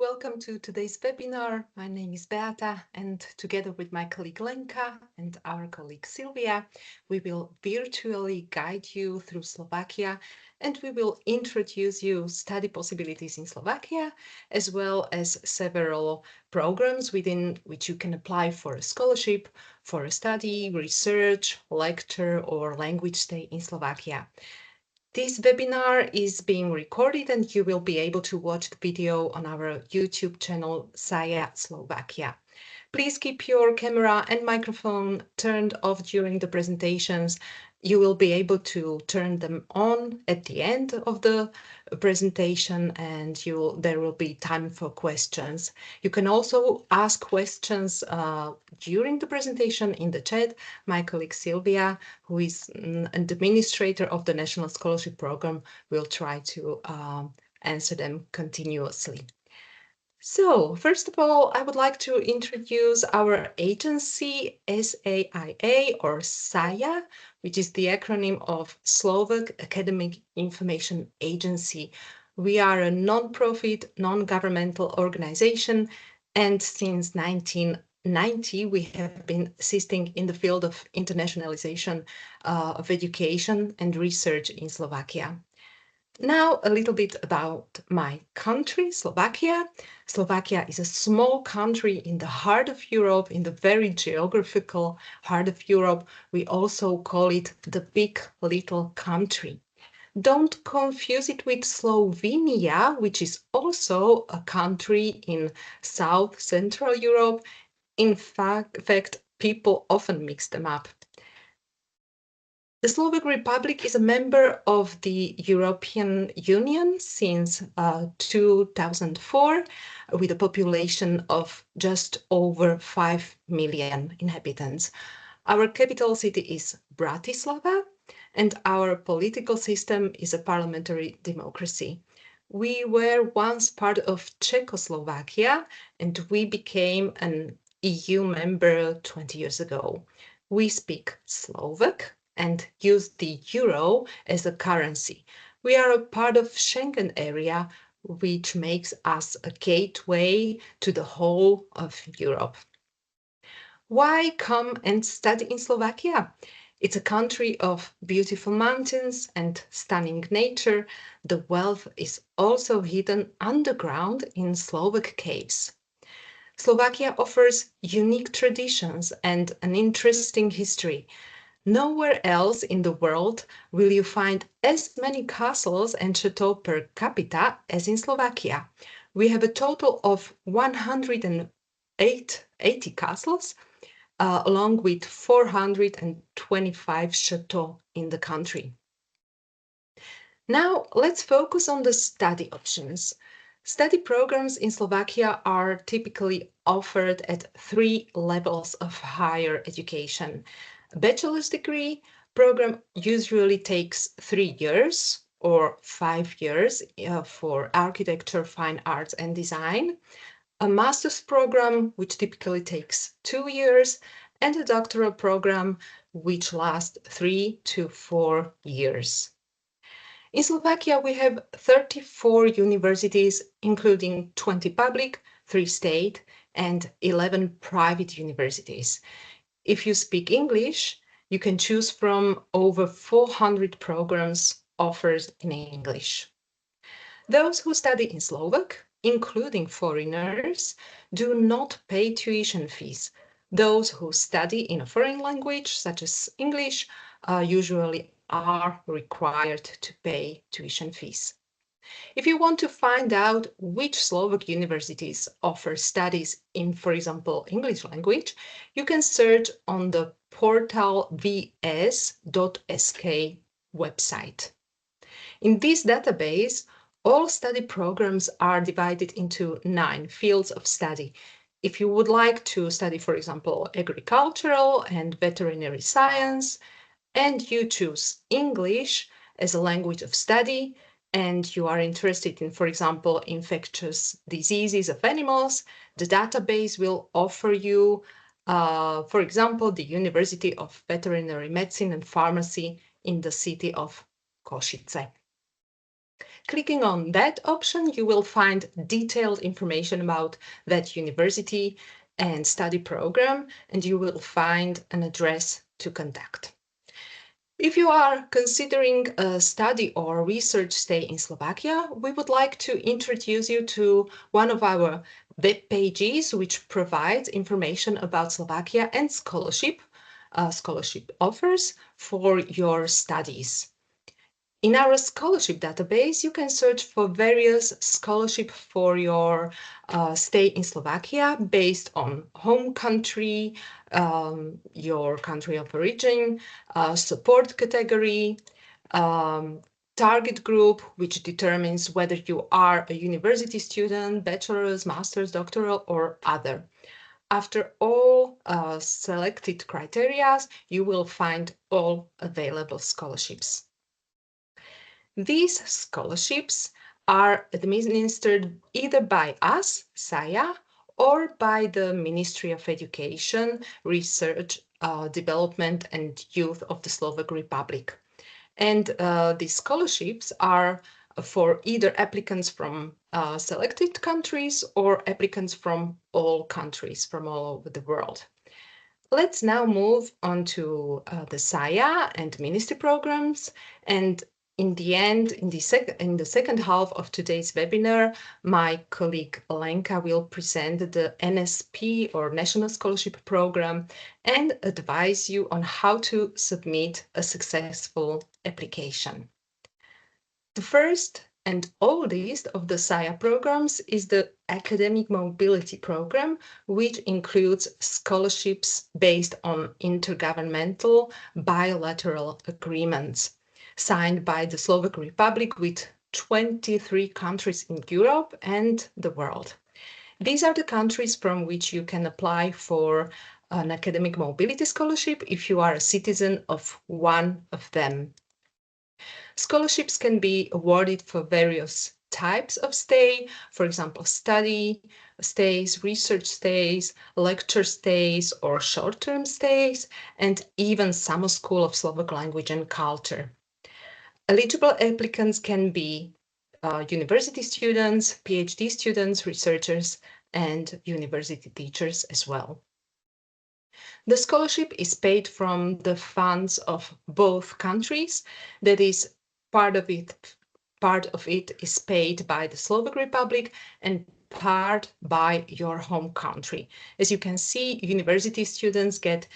welcome to today's webinar. My name is Beata, and together with my colleague Lenka and our colleague Silvia, we will virtually guide you through Slovakia, and we will introduce you study possibilities in Slovakia, as well as several programs within which you can apply for a scholarship, for a study, research, lecture, or language stay in Slovakia. This webinar is being recorded and you will be able to watch the video on our YouTube channel, SAIA Slovakia. Please keep your camera and microphone turned off during the presentations. You will be able to turn them on at the end of the presentation and there will be time for questions. You can also ask questions during the presentation in the chat. My colleague Silvia, who is an administrator of the National Scholarship Program, will try to answer them continuously. So, first of all, I would like to introduce our agency, SAIA or SAIA, which is the acronym of Slovak Academic Information Agency. We are a non-profit, non-governmental organization, and since 1990, we have been assisting in the field of internationalization of education and research in Slovakia. Now, a little bit about my country, Slovakia. Slovakia is a small country in the heart of Europe, in the very geographical heart of Europe. We also call it the big little country. Don't confuse it with Slovenia, which is also a country in South Central Europe. In fact, people often mix them up. The Slovak Republic is a member of the European Union since 2004, with a population of just over 5 million inhabitants. Our capital city is Bratislava, and our political system is a parliamentary democracy. We were once part of Czechoslovakia, and we became an EU member 20 years ago. We speak Slovak and use the euro as a currency. We are a part of Schengen area, which makes us a gateway to the whole of Europe. Why come and study in Slovakia? It's a country of beautiful mountains and stunning nature. The wealth is also hidden underground in Slovak caves. Slovakia offers unique traditions and an interesting history. Nowhere else in the world will you find as many castles and chateaux per capita as in Slovakia. We have a total of 180 castles, along with 425 chateaux in the country. Now, let's focus on the study options. Study programs in Slovakia are typically offered at 3 levels of higher education. A bachelor's degree program usually takes 3 years or 5 years for architecture, fine arts, and design. A master's program, which typically takes 2 years, and a doctoral program, which lasts 3 to 4 years. In Slovakia, we have 34 universities, including 20 public, 3 state, and 11 private universities. If you speak English, you can choose from over 400 programs offered in English. Those who study in Slovak, including foreigners, do not pay tuition fees. Those who study in a foreign language, such as English, usually are required to pay tuition fees. If you want to find out which Slovak universities offer studies in, for example, English language, you can search on the portal vs.sk website. In this database, all study programs are divided into 9 fields of study. If you would like to study, for example, agricultural and veterinary science, and you choose English as a language of study, and you are interested in, for example, infectious diseases of animals, the database will offer you, for example, the University of Veterinary Medicine and Pharmacy in the city of Košice. Clicking on that option, you will find detailed information about that university and study program, and you will find an address to contact. If you are considering a study or research stay in Slovakia, we would like to introduce you to one of our web pages which provides information about Slovakia and scholarship offers for your studies. In our scholarship database, you can search for various scholarship for your stay in Slovakia based on home country, your country of origin, support category, target group, which determines whether you are a university student, bachelor's, master's, doctoral, or other. After all selected criteria, you will find all available scholarships. These scholarships are administered either by us, SAIA, or by the Ministry of Education, Research, Development and Youth of the Slovak Republic. And these scholarships are for either applicants from selected countries or applicants from all countries from all over the world. Let's now move on to the SAIA and ministry programs. And in the end, in the second half of today's webinar, my colleague Lenka will present the NSP or National Scholarship Program and advise you on how to submit a successful application. The first and oldest of the SAIA programs is the Academic Mobility Program, which includes scholarships based on intergovernmental bilateral agreements signed by the Slovak Republic with 23 countries in Europe and the world. These are the countries from which you can apply for an academic mobility scholarship if you are a citizen of one of them. Scholarships can be awarded for various types of stay, for example, study stays, research stays, lecture stays, or short-term stays, and even summer school of Slovak language and culture. Eligible applicants can be university students, PhD students, researchers, and university teachers as well. The scholarship is paid from the funds of both countries. That is, part of it is paid by the Slovak Republic and part by your home country. As you can see, university students get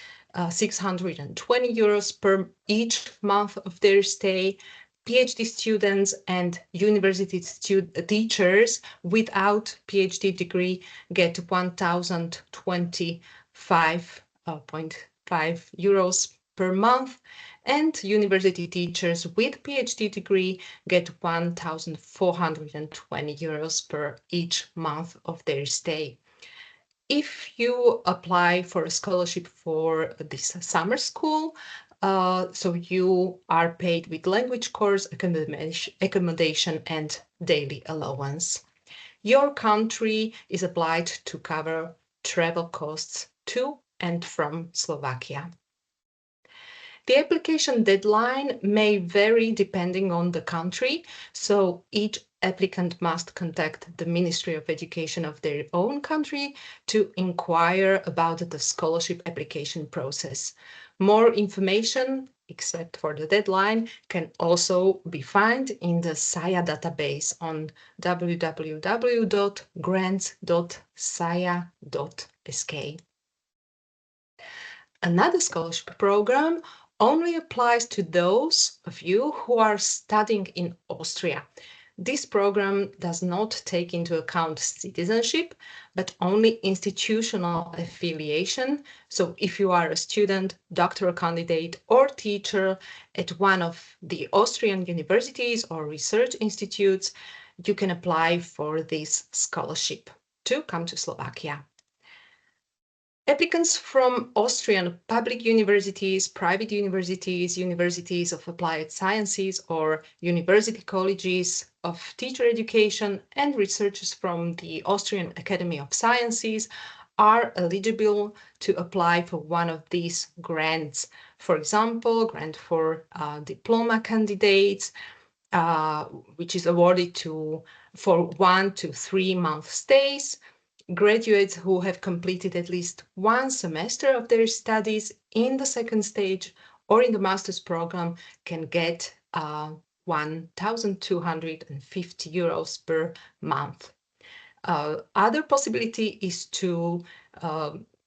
620 euros per each month of their stay. PhD students and university teachers without PhD degree get 1,025.5 euros per month, and university teachers with PhD degree get 1,420 euros per each month of their stay. If you apply for a scholarship for this summer school, so you are paid with language course, accommodation and daily allowance. Your country is obliged to cover travel costs to and from Slovakia. The application deadline may vary depending on the country, so each applicant must contact the Ministry of Education of their own country to inquire about the scholarship application process. More information, except for the deadline, can also be found in the SAIA database on www.grants.saia.sk. Another scholarship program only applies to those of you who are studying in Austria. This program does not take into account citizenship, but only institutional affiliation. So if you are a student, doctoral candidate, or teacher at one of the Austrian universities or research institutes, you can apply for this scholarship to come to Slovakia. Applicants from Austrian public universities, private universities, universities of applied sciences, or university colleges of teacher education, and researchers from the Austrian Academy of Sciences are eligible to apply for one of these grants. For example, grant for diploma candidates, which is awarded for 1 to 3 month stays. Graduates who have completed at least one semester of their studies in the second stage or in the master's program can get 1,250 euros per month. Other possibility is to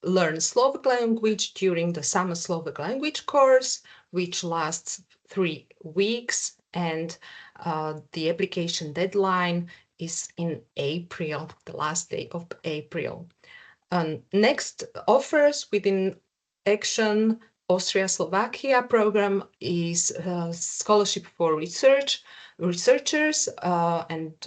learn Slovak language during the summer Slovak language course, which lasts 3 weeks, and the application deadline is in April, the last day of April. Next offers within Action Austria-Slovakia program is scholarship for researchers and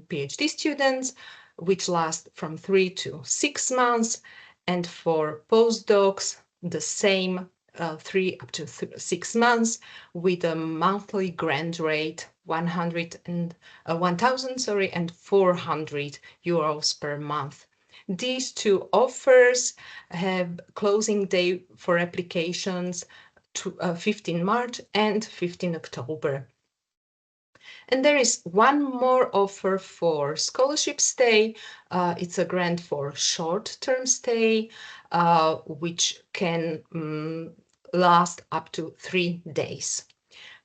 PhD students, which last from 3 to 6 months, and for postdocs, the same 3 up to 6 months with a monthly grant rate 1,000 and 400 euros per month. These two offers have closing day for applications to 15 March and 15 October. And there is one more offer for scholarship stay. It's a grant for short-term stay, which can last up to 3 days.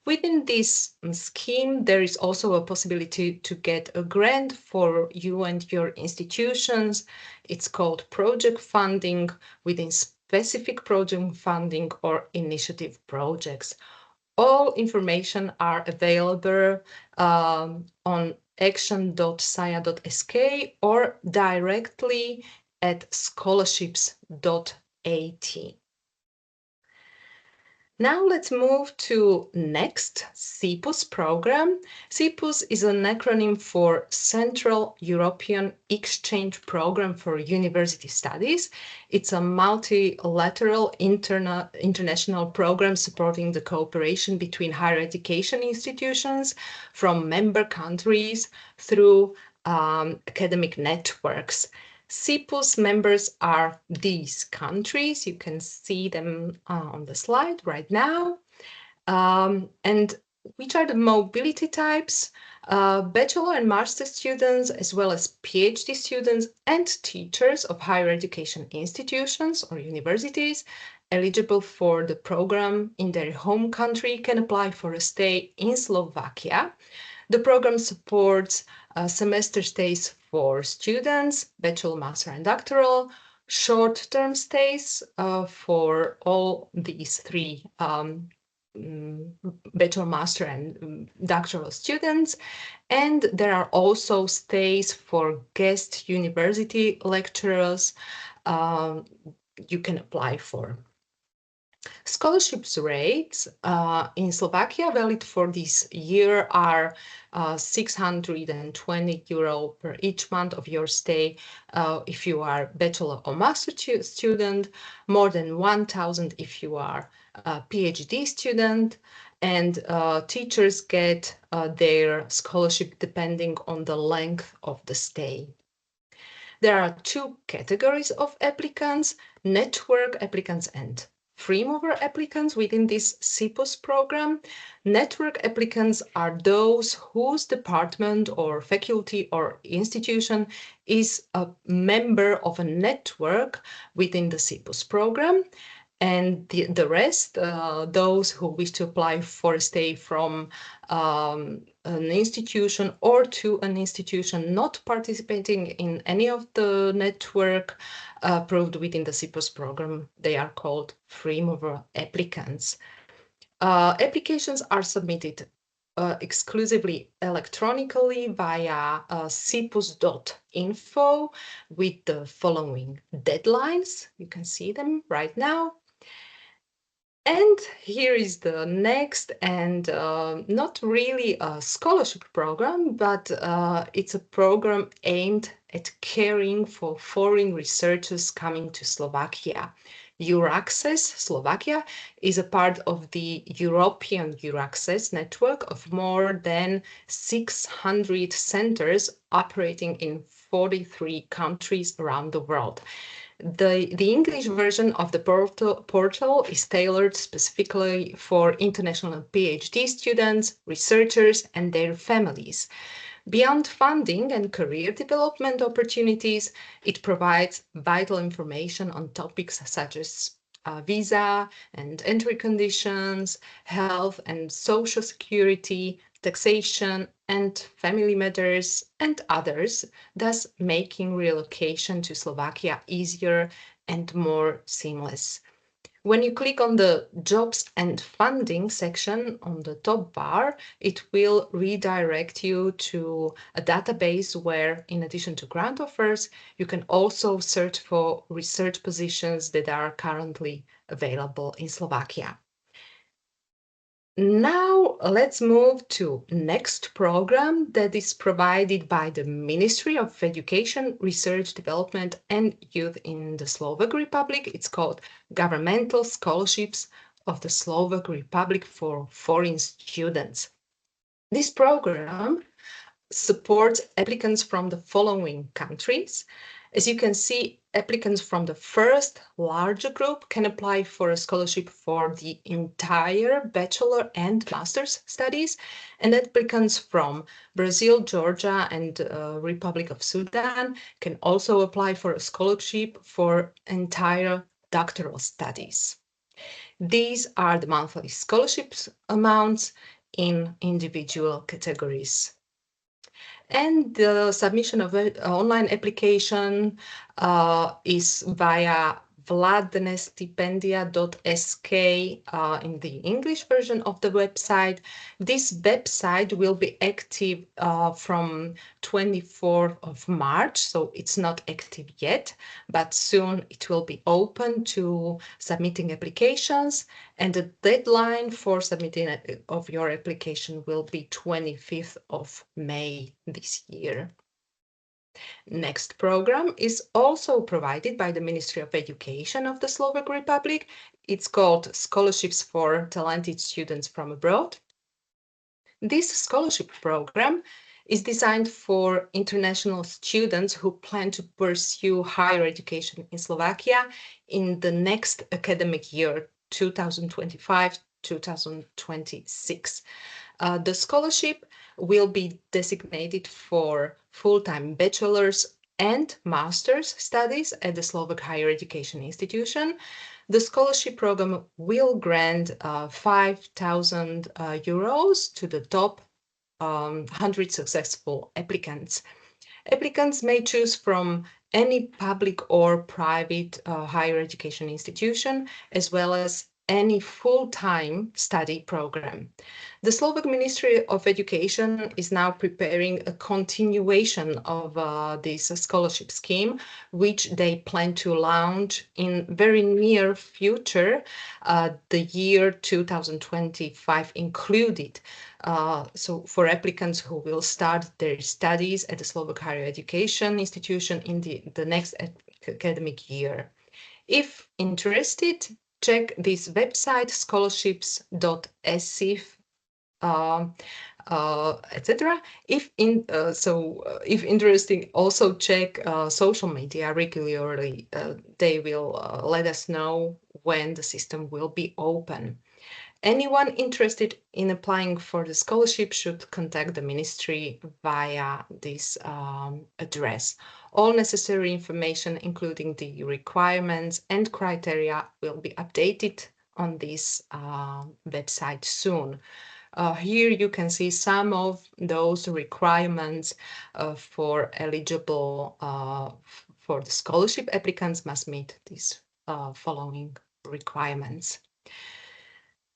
Within this scheme, there is also a possibility to get a grant for you and your institutions. It's called project funding within specific project funding or initiative projects. All information are available on action.saia.sk or directly at scholarships.at. Now let's move to next, SIPUS program. SIPUS is an acronym for Central European Exchange Program for University Studies. It's a multilateral international program supporting the cooperation between higher education institutions from member countries through academic networks. SIPUS members are these countries. You can see them on the slide right now. And which are the mobility types? Bachelor and master students, as well as PhD students and teachers of higher education institutions or universities eligible for the program in their home country can apply for a stay in Slovakia. The program supports semester stays for students, bachelor, master, and doctoral, short-term stays for all these three bachelor, master, and doctoral students. And there are also stays for guest university lecturers you can apply for. Scholarships rates in Slovakia valid for this year are 620 euro per each month of your stay if you are bachelor or master student, more than 1,000 if you are a PhD student, and teachers get their scholarship depending on the length of the stay. There are two categories of applicants: network applicants and free mover applicants within this SIPUS program. Network applicants are those whose department or faculty or institution is a member of a network within the SIPUS program. And the rest, those who wish to apply for a stay from an institution or to an institution not participating in any of the network approved within the SIPUS program, they are called free mover applicants. Applications are submitted exclusively electronically via sipus.info with the following deadlines. You can see them right now. And here is the next, and not really a scholarship program, but it's a program aimed at caring for foreign researchers coming to Slovakia. Euraccess Slovakia is a part of the European Euraccess network of more than 600 centers operating in 43 countries around the world. The English version of the portal is tailored specifically for international PhD students, researchers, and their families. Beyond funding and career development opportunities, it provides vital information on topics such as visa and entry conditions, health and social security, taxation and family matters, and others, thus making relocation to Slovakia easier and more seamless. When you click on the Jobs and Funding section on the top bar, it will redirect you to a database where, in addition to grant offers, you can also search for research positions that are currently available in Slovakia. Now let's move to next program that is provided by the Ministry of Education, Research, Development and Youth in the Slovak Republic. It's called Governmental Scholarships of the Slovak Republic for Foreign Students. This program supports applicants from the following countries. As you can see, applicants from the first larger group can apply for a scholarship for the entire bachelor and master's studies, and applicants from Brazil, Georgia, and Republic of Sudan can also apply for a scholarship for entire doctoral studies. These are the monthly scholarships amounts in individual categories. And the submission of an online application is via vladnestipendia.sk in the English version of the website. This website will be active from 24th of March, so it's not active yet, but soon it will be open to submitting applications, and the deadline for submitting of your application will be 25th of May this year. Next program is also provided by the Ministry of Education of the Slovak Republic. It's called Scholarships for Talented Students from Abroad. This scholarship program is designed for international students who plan to pursue higher education in Slovakia in the next academic year, 2025-2026. The scholarship will be designated for full-time bachelor's and master's studies at the Slovak Higher Education Institution. The scholarship program will grant 5,000 euros to the top 100 successful applicants. Applicants may choose from any public or private higher education institution, as well as any full-time study program. The Slovak Ministry of Education is now preparing a continuation of this scholarship scheme, which they plan to launch in very near future, the year 2025 included. So for applicants who will start their studies at the Slovak Higher Education Institution in the next academic year. If interested, check this website, scholarships.sif, etc. If interesting, also check social media regularly. They will let us know when the system will be open. Anyone interested in applying for the scholarship should contact the ministry via this address. All necessary information, including the requirements and criteria, will be updated on this website soon. Here you can see some of those requirements for eligible for the scholarship applicants must meet these following requirements.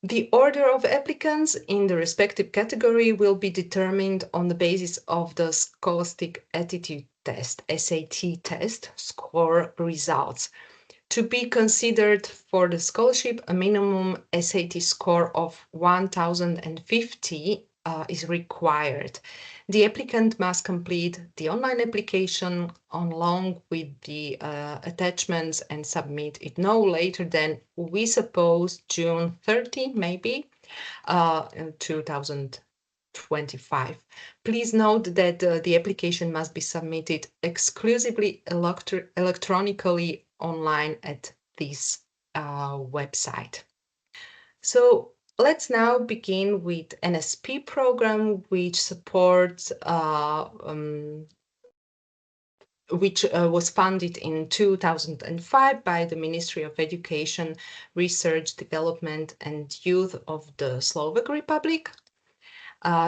The order of applicants in the respective category will be determined on the basis of the Scholastic Attitude Test, SAT test, score results. To be considered for the scholarship, a minimum SAT score of 1050 is required. The applicant must complete the online application along with the attachments and submit it no later than, we suppose, June 30, maybe, 2025. Please note that the application must be submitted exclusively electronically online at this website. So let's now begin with NSP program, which supports which was funded in 2005 by the Ministry of Education, Research, Development and Youth of the Slovak Republic.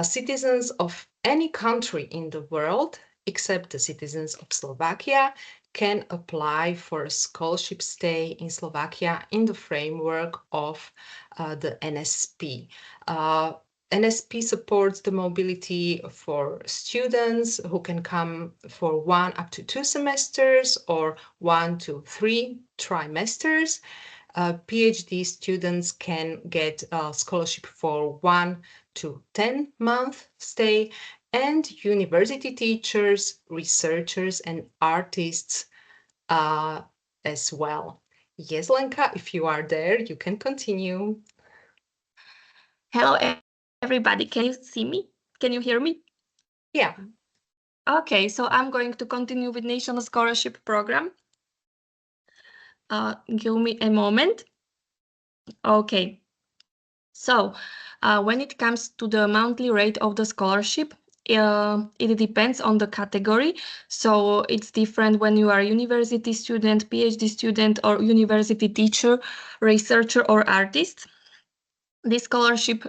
Citizens of any country in the world, except the citizens of Slovakia, can apply for a scholarship stay in Slovakia in the framework of the NSP. NSP supports the mobility for students who can come for 1 up to 2 semesters or 1 to 3 trimesters. PhD students can get a scholarship for 1 to 10-month stay, and university teachers, researchers, and artists as well. Yes, Lenka, if you are there, you can continue. Hello, everybody. Can you see me? Can you hear me? Yeah. Okay, so I'm going to continue with National Scholarship Program. Give me a moment. Okay. So, when it comes to the monthly rate of the scholarship, it depends on the category. So it's different when you are a university student, PhD student, or university teacher, researcher, or artist. This scholarship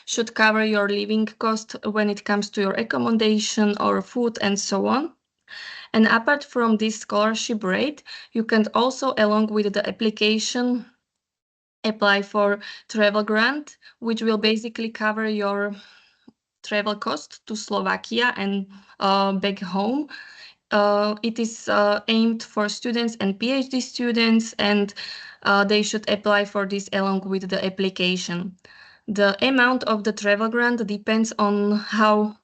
should cover your living cost when it comes to your accommodation or food and so on. And apart from this scholarship rate, you can also, along with the application, apply for travel grant, which will basically cover your travel cost to Slovakia and back home. It is aimed for students and PhD students, and they should apply for this along with the application. The amount of the travel grant depends on how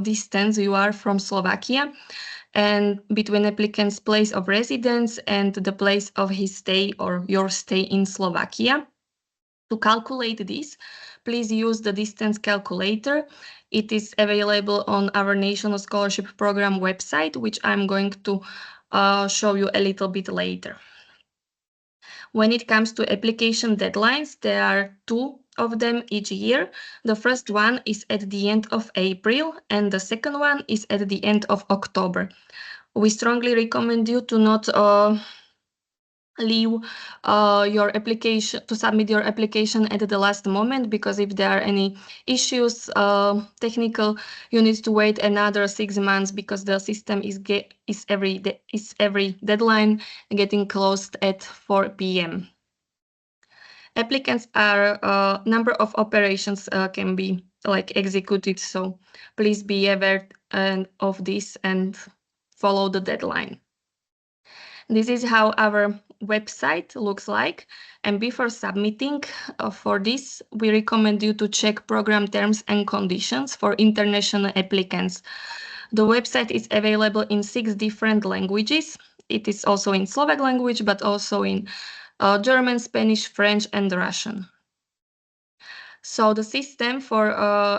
distant you are from Slovakia and between applicant's place of residence and the place of his stay or your stay in Slovakia. To calculate this, please use the distance calculator. It is available on our National Scholarship Program website, which I'm going to show you a little bit later. When it comes to application deadlines, there are 2 of them each year. The first one is at the end of April, and the second one is at the end of October. We strongly recommend you to not leave your application to submit your application at the last moment, because if there are any issues technical, you need to wait another 6 months, because the system is every deadline getting closed at 4 p.m. Applicants are number of operations can be executed, so please be aware of this and follow the deadline. This is how our website looks like. And before submitting for this, we recommend you to check program terms and conditions for international applicants. The website is available in 6 different languages. It is also in Slovak language, but also in German, Spanish, French, and Russian. So the system for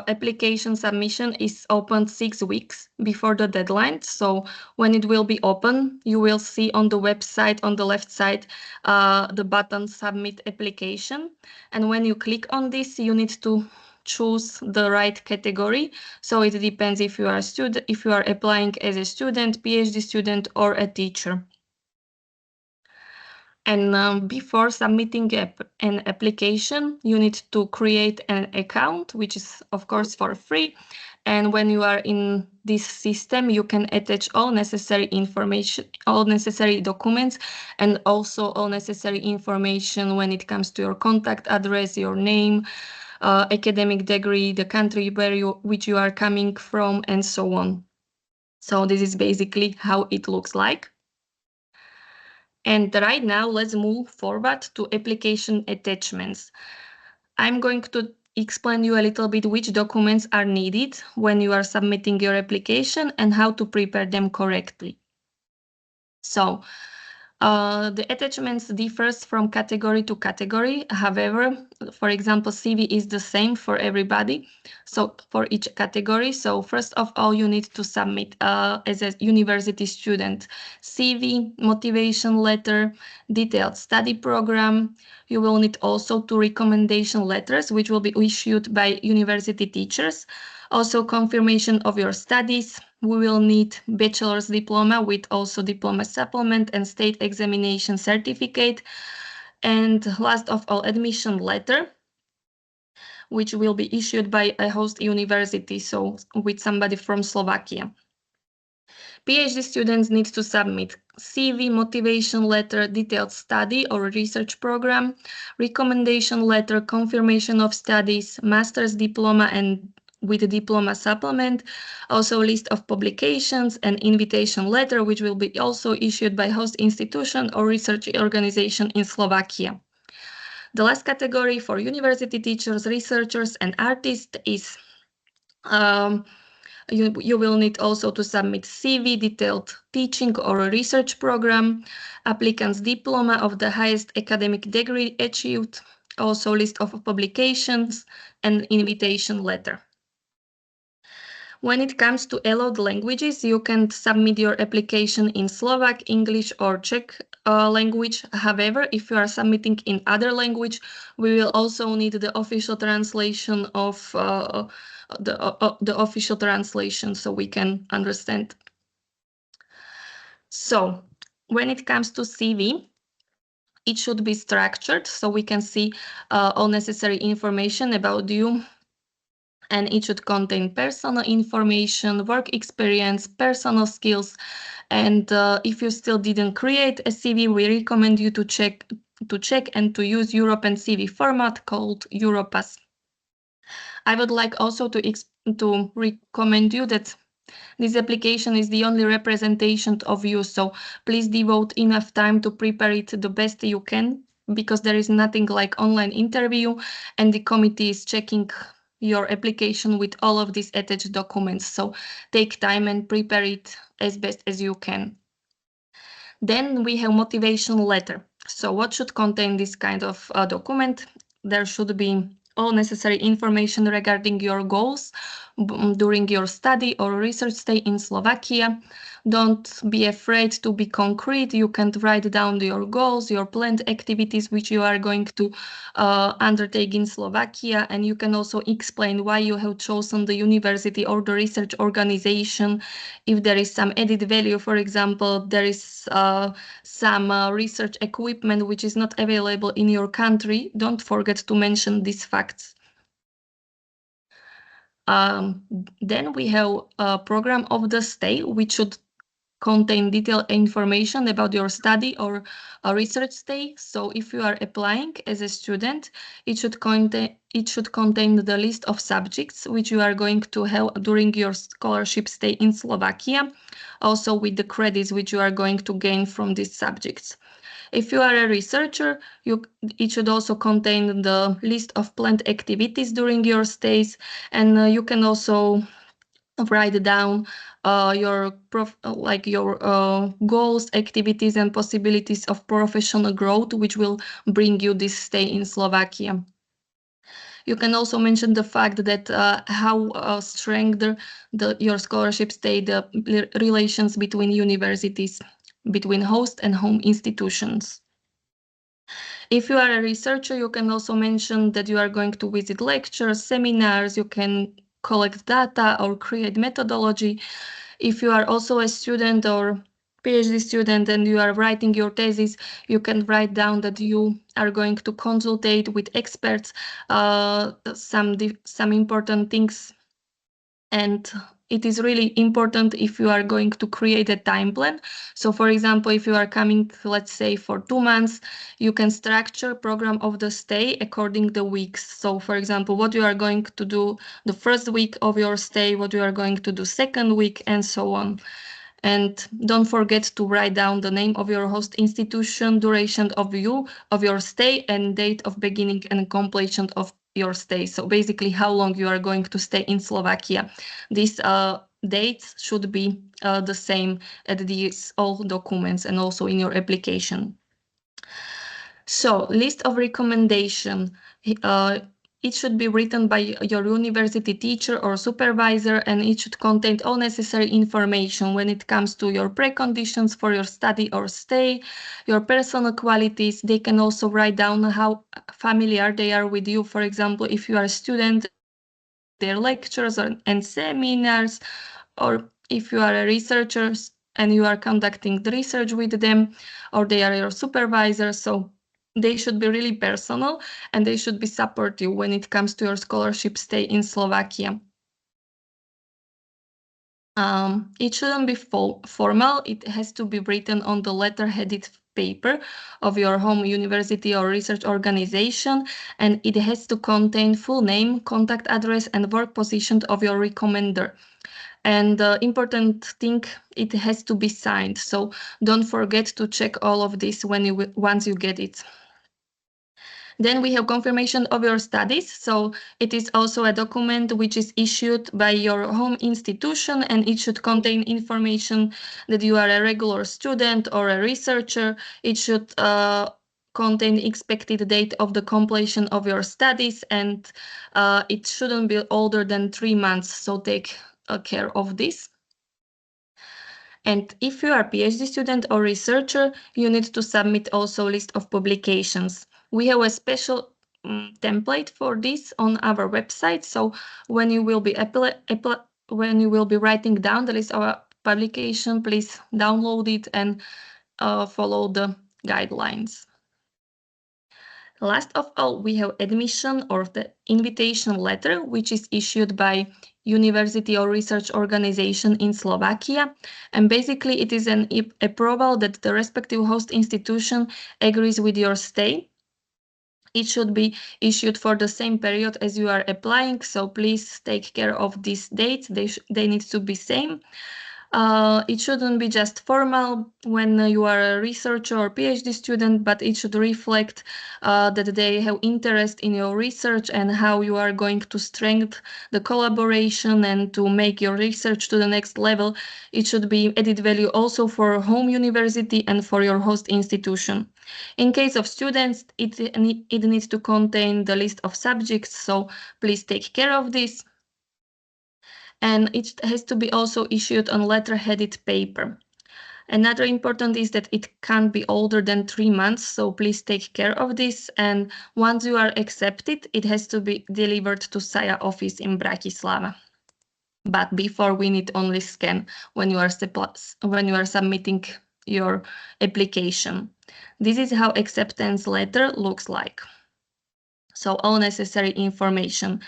application submission is opened 6 weeks before the deadline. So when it will be open, you will see on the website on the left side the button Submit Application. And when you click on this, you need to choose the right category. So it depends if you are a student, if you are applying as a student, PhD student, or a teacher. And before submitting an application, you need to create an account, which is, of course, for free. And when you are in this system, you can attach all necessary information, all necessary documents, and also all necessary information when it comes to your contact address, your name, academic degree, the country which you are coming from, and so on. So this is basically how it looks like. And right now, let's move forward to application attachments. I'm going to explain you a little bit which documents are needed when you are submitting your application and how to prepare them correctly. So, The attachments differs from category to category. However, for example, CV is the same for everybody, so for each category. So first of all, you need to submit as a university student CV, motivation letter, detailed study program. You will need also 2 recommendation letters, which will be issued by university teachers. Also confirmation of your studies. We will need bachelor's diploma with also diploma supplement and state examination certificate. And last of all, admission letter, which will be issued by a host university, so with somebody from Slovakia. PhD students need to submit CV, motivation letter, detailed study or research program, recommendation letter, confirmation of studies, master's diploma and with a diploma supplement, also a list of publications and invitation letter, which will be also issued by host institution or research organization in Slovakia. The last category for university teachers, researchers, and artists is you will need also to submit CV, detailed teaching or research program, applicant's diploma of the highest academic degree achieved, also list of publications, and invitation letter. When it comes to allowed languages, you can submit your application in Slovak, English, or Czech language. However, if you are submitting in other language, we will also need the official translation of the official translation so we can understand. So when it comes to CV, it should be structured so we can see all necessary information about you, and it should contain personal information, work experience, personal skills. And if you still didn't create a CV, we recommend you to check and to use European CV format called Europass. I would like also to recommend you that this application is the only representation of you, so please devote enough time to prepare it the best you can, because there is nothing like online interview, and the committee is checking your application with all of these attached documents. So take time and prepare it as best as you can. Then we have motivation letter. So what should contain this kind of document? There should be all necessary information regarding your goals during your study or research stay in Slovakia. Don't be afraid to be concrete. You can write down your goals, your planned activities which you are going to undertake in Slovakia, and you can also explain why you have chosen the university or the research organization. If there is some added value, for example, there is some research equipment which is not available in your country, don't forget to mention these facts. Then we have a program of the stay, which should contain detailed information about your study or a research stay. So if you are applying as a student, it should contain the list of subjects which you are going to have during your scholarship stay in Slovakia, also with the credits which you are going to gain from these subjects. If you are a researcher, it should also contain the list of planned activities during your stays, and you can also write down your goals, activities, and possibilities of professional growth, which will bring you this stay in Slovakia. You can also mention the fact that how strengthen your scholarship stay, the relations between universities, between host and home institutions. If you are a researcher, you can also mention that you are going to visit lectures, seminars, you can collect data or create methodology. If you are also a student or PhD student and you are writing your thesis, you can write down that you are going to consultate with experts some important things. And it is really important if you are going to create a time plan. So for example, if you are coming, let's say for 2 months, you can structure program of the stay according the weeks. So for example, what you are going to do the first week of your stay, what you are going to do second week, and so on. And don't forget to write down the name of your host institution, duration of your stay, and date of beginning and completion of your stay. So basically how long you are going to stay in Slovakia. This dates should be the same at these all documents and also in your application. So, list of recommendation. It should be written by your university teacher or supervisor, and it should contain all necessary information when it comes to your preconditions for your study or stay, your personal qualities. They can also write down how familiar they are with you. For example, if you are a student, their lectures and seminars, or if you are a researcher and you are conducting the research with them, or they are your supervisor. So they should be really personal and they should be supportive when it comes to your scholarship stay in Slovakia. It shouldn't be formal. It has to be written on the letter-headed paper of your home university or research organization, and it has to contain full name, contact address, and work position of your recommender. And the important thing, it has to be signed. So don't forget to check all of this once you get it. Then we have confirmation of your studies. So it is also a document which is issued by your home institution, and it should contain information that you are a regular student or a researcher. It should contain expected date of the completion of your studies, and it shouldn't be older than 3 months. So take care of this. And if you are a PhD student or researcher, you need to submit also a list of publications. We have a special template for this on our website. So when you will be writing down the list of our publication, please download it and follow the guidelines. Last of all, we have admission or the invitation letter, which is issued by university or research organization in Slovakia. And basically, it is an approval that the respective host institution agrees with your stay. It should be issued for the same period as you are applying, so please take care of these dates. They need to be same. It shouldn't be just formal when you are a researcher or PhD student, but it should reflect that they have interest in your research and how you are going to strengthen the collaboration and to make your research to the next level. It should be added value also for home university and for your host institution. In case of students, it needs to contain the list of subjects, so please take care of this. And it has to be also issued on letter-headed paper. Another important is that it can't be older than 3 months, so please take care of this. And once you are accepted, it has to be delivered to SAIA office in Bratislava. But before, we need only scan when you are submitting your application. This is how acceptance letter looks like. So all necessary information,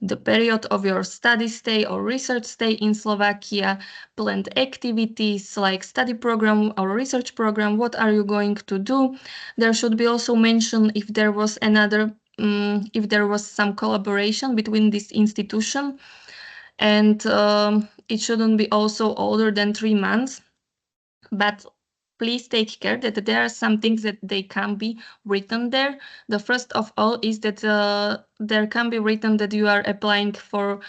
the period of your study stay or research stay in Slovakia, planned activities like study program or research program, what are you going to do? There should be also mentioned if there was if there was some collaboration between this institution, and it shouldn't be also older than 3 months. But please take care that there are some things that they can be written there. The first of all is that there can be written that you are applying for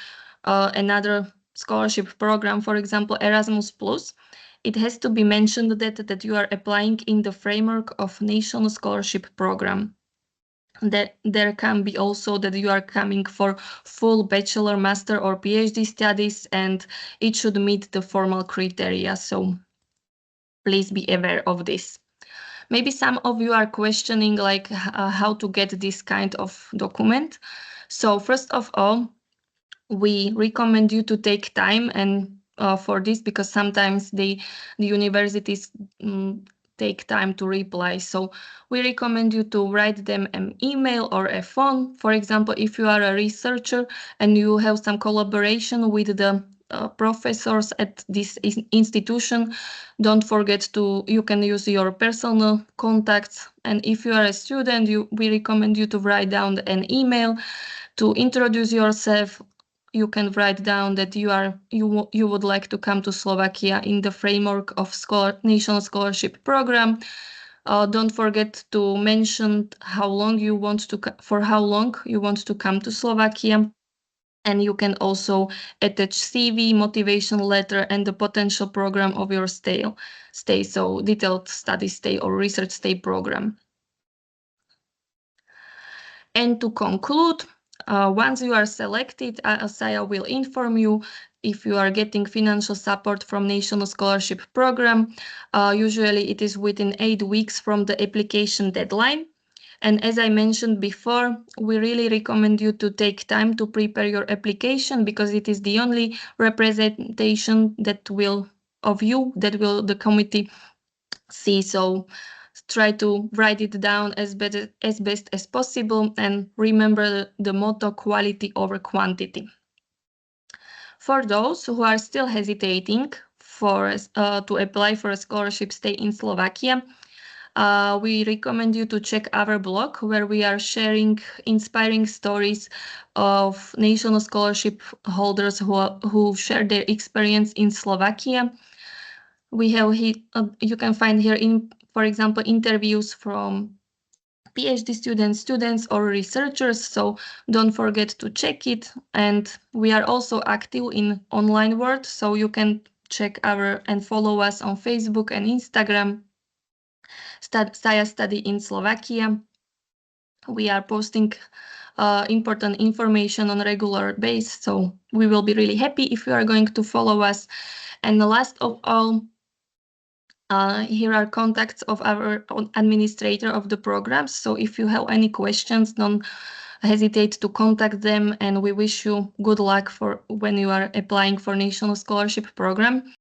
another scholarship program, for example, Erasmus+. It has to be mentioned that you are applying in the framework of national scholarship program. That there can be also that you are coming for full bachelor, master, or PhD studies, and it should meet the formal criteria. So please be aware of this. Maybe some of you are questioning like how to get this kind of document. So first of all, we recommend you to take time and for this, because sometimes the universities take time to reply. So we recommend you to write them an email or a phone. For example, if you are a researcher and you have some collaboration with the professors at this institution, don't forget you can use your personal contacts. And if you are a student, we recommend you to write down an email to introduce yourself. You can write down that you would like to come to Slovakia in the framework of national scholarship program. Don't forget to mention for how long you want to come to Slovakia. And you can also attach CV, motivation letter, and the potential program of your stay, so detailed study stay or research stay program. And to conclude, once you are selected, SAIA will inform you if you are getting financial support from National Scholarship Program. Usually it is within 8 weeks from the application deadline. And as I mentioned before, we really recommend you to take time to prepare your application, because it is the only representation that will the committee see. So try to write it down as best as possible, and remember the motto quality over quantity. For those who are still hesitating to apply for a scholarship stay in Slovakia, we recommend you to check our blog, where we are sharing inspiring stories of national scholarship holders who share their experience in Slovakia. We have you can find here, for example, interviews from PhD students or researchers, so don't forget to check it. And we are also active in online world, so you can check and follow us on Facebook and Instagram. SAIA Study in Slovakia. We are posting important information on a regular basis, so we will be really happy if you are going to follow us. And the last of all, here are contacts of our administrator of the programs. So if you have any questions, don't hesitate to contact them, and we wish you good luck for when you are applying for National Scholarship Program.